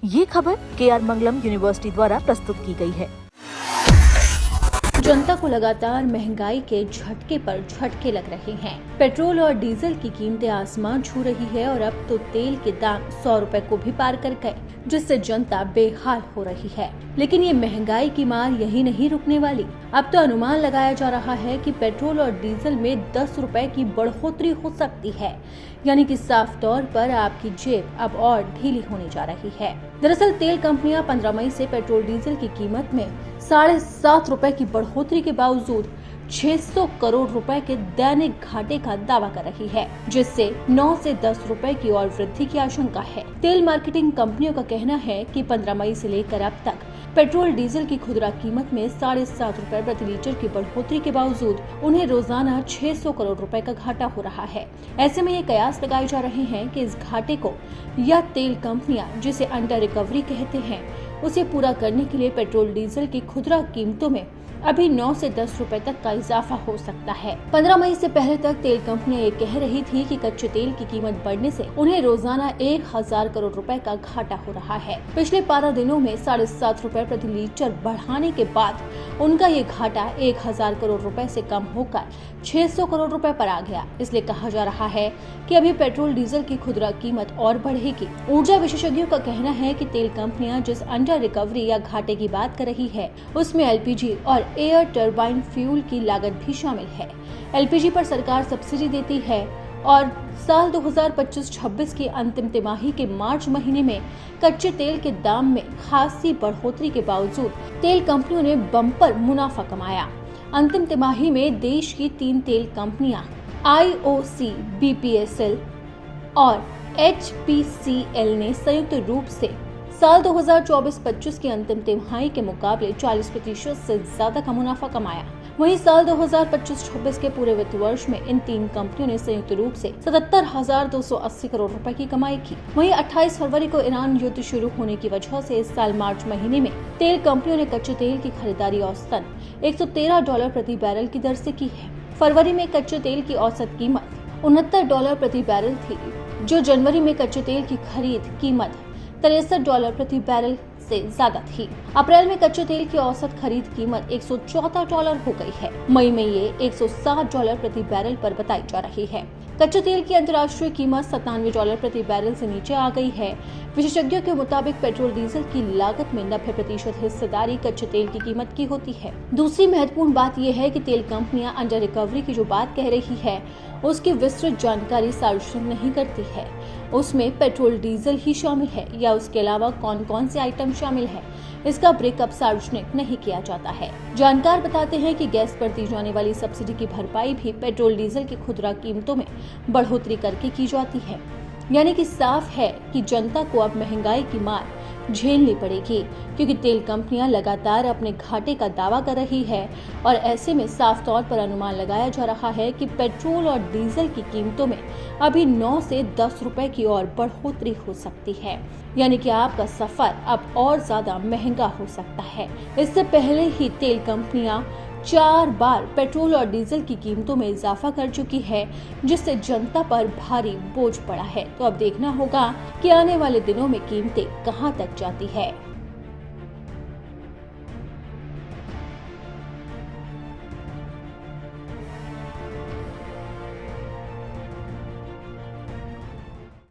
ये खबर KR मंगलम university द्वारा प्रस्तुत की गई है। जनता को लगातार महंगाई के झटके पर झटके लग रहे हैं। पेट्रोल और डीजल की कीमतें आसमान छू रही है और अब तो तेल के दाम 100 रुपए को भी पार कर गए, जिससे जनता बेहाल हो रही है। लेकिन ये महंगाई की मार यही नहीं रुकने वाली। अब तो अनुमान लगाया जा रहा है कि पेट्रोल और डीजल में 10 रुपए की बढ़ोतरी हो सकती है, यानी कि साफ तौर पर आपकी जेब अब और ढीली होने जा रही है। दरअसल तेल कंपनियां 15 मई से पेट्रोल डीजल की कीमत में 7.5 रुपए की बढ़ोतरी के बावजूद 600 करोड़ रुपए के दैनिक घाटे का दावा कर रही है, जिससे 9 से 10 रुपए की और वृद्धि की आशंका है। तेल मार्केटिंग कंपनियों का कहना है कि 15 मई से लेकर अब तक पेट्रोल डीजल की खुदरा कीमत में 7.5 रुपए प्रति लीटर की बढ़ोतरी के बावजूद उन्हें रोजाना 600 करोड़ रुपए का घाटा हो रहा है। ऐसे में ये कयास लगाए जा रहे हैं कि इस घाटे को या तेल कंपनियां, जिसे अंडर रिकवरी कहते हैं, उसे पूरा करने के लिए पेट्रोल डीजल की खुदरा कीमतों में अभी 9 से 10 रुपए तक का इजाफा हो सकता है। 15 मई से पहले तक तेल कंपनियां ये कह रही थी कि कच्चे तेल की कीमत बढ़ने से उन्हें रोजाना 1000 करोड़ रुपए का घाटा हो रहा है। पिछले 12 दिनों में 7.5 रुपए प्रति लीटर बढ़ाने के बाद उनका ये घाटा 1000 करोड़ रुपए से कम होकर 600 करोड़ रुपए पर आ गया। इसलिए कहा जा रहा है कि अभी पेट्रोल डीजल की खुदरा कीमत और बढ़ेगी। ऊर्जा विशेषज्ञों का कहना है कि तेल कंपनियां जिस अंडर रिकवरी या घाटे की बात कर रही है, उसमें LPG और एयर टरबाइन फ्यूल की लागत भी शामिल है। LPG पर सरकार सब्सिडी देती है और साल 2025-26 की अंतिम तिमाही के मार्च महीने में कच्चे तेल के दाम में खासी बढ़ोतरी के बावजूद तेल कंपनियों ने बम्पर मुनाफा कमाया। अंतिम तिमाही में देश की 3 तेल कंपनियां IOC, BPSL और HPCL ने संयुक्त रूप से साल 2024-25 की अंतिम तिमाही के मुकाबले 40% से ज्यादा का मुनाफा कमाया। वहीं साल 2025-26 के पूरे वित्त वर्ष में इन 3 कंपनियों ने संयुक्त रूप से 77,280 करोड़ रुपए की कमाई की। वहीं 28 फरवरी को ईरान युद्ध शुरू होने की वजह से इस साल मार्च महीने में तेल कंपनियों ने कच्चे तेल की खरीदारी औसतन $113 प्रति बैरल की दर से की है। फरवरी में कच्चे तेल की औसत कीमत $69 प्रति बैरल थी, जो जनवरी में कच्चे तेल की खरीद कीमत $63 प्रति बैरल से ज्यादा थी। अप्रैल में कच्चे तेल की औसत खरीद कीमत $114 हो गई है। मई में ये $160 प्रति बैरल पर बताई जा रही है। कच्चे तेल की अंतर्राष्ट्रीय कीमत $97 प्रति बैरल से नीचे आ गई है। विशेषज्ञों के मुताबिक पेट्रोल डीजल की लागत में 90% हिस्सेदारी कच्चे तेल की कीमत की होती है। दूसरी महत्वपूर्ण बात यह है कि तेल कंपनियां अंडर रिकवरी की जो बात कह रही है, उसकी विस्तृत जानकारी सार्वजनिक नहीं करती है। उसमें पेट्रोल डीजल ही शामिल है या उसके अलावा कौन कौन से आइटम शामिल है, इसका ब्रेकअप सार्वजनिक नहीं किया जाता है। जानकार बताते हैं कि गैस पर दी जाने वाली सब्सिडी की भरपाई भी पेट्रोल डीजल की खुदरा कीमतों में बढ़ोतरी करके की जाती है। यानी कि साफ है कि जनता को अब महंगाई की मार झेलनी पड़ेगी, क्योंकि तेल कंपनियां लगातार अपने घाटे का दावा कर रही है और ऐसे में साफ तौर पर अनुमान लगाया जा रहा है कि पेट्रोल और डीजल की कीमतों में अभी 9 से 10 रुपए की और बढ़ोतरी हो सकती है। यानी कि आपका सफर अब और ज्यादा महंगा हो सकता है। इससे पहले ही तेल कंपनियां 4 बार पेट्रोल और डीजल की कीमतों में इजाफा कर चुकी है, जिससे जनता पर भारी बोझ पड़ा है। तो अब देखना होगा कि आने वाले दिनों में कीमतें कहां तक जाती है।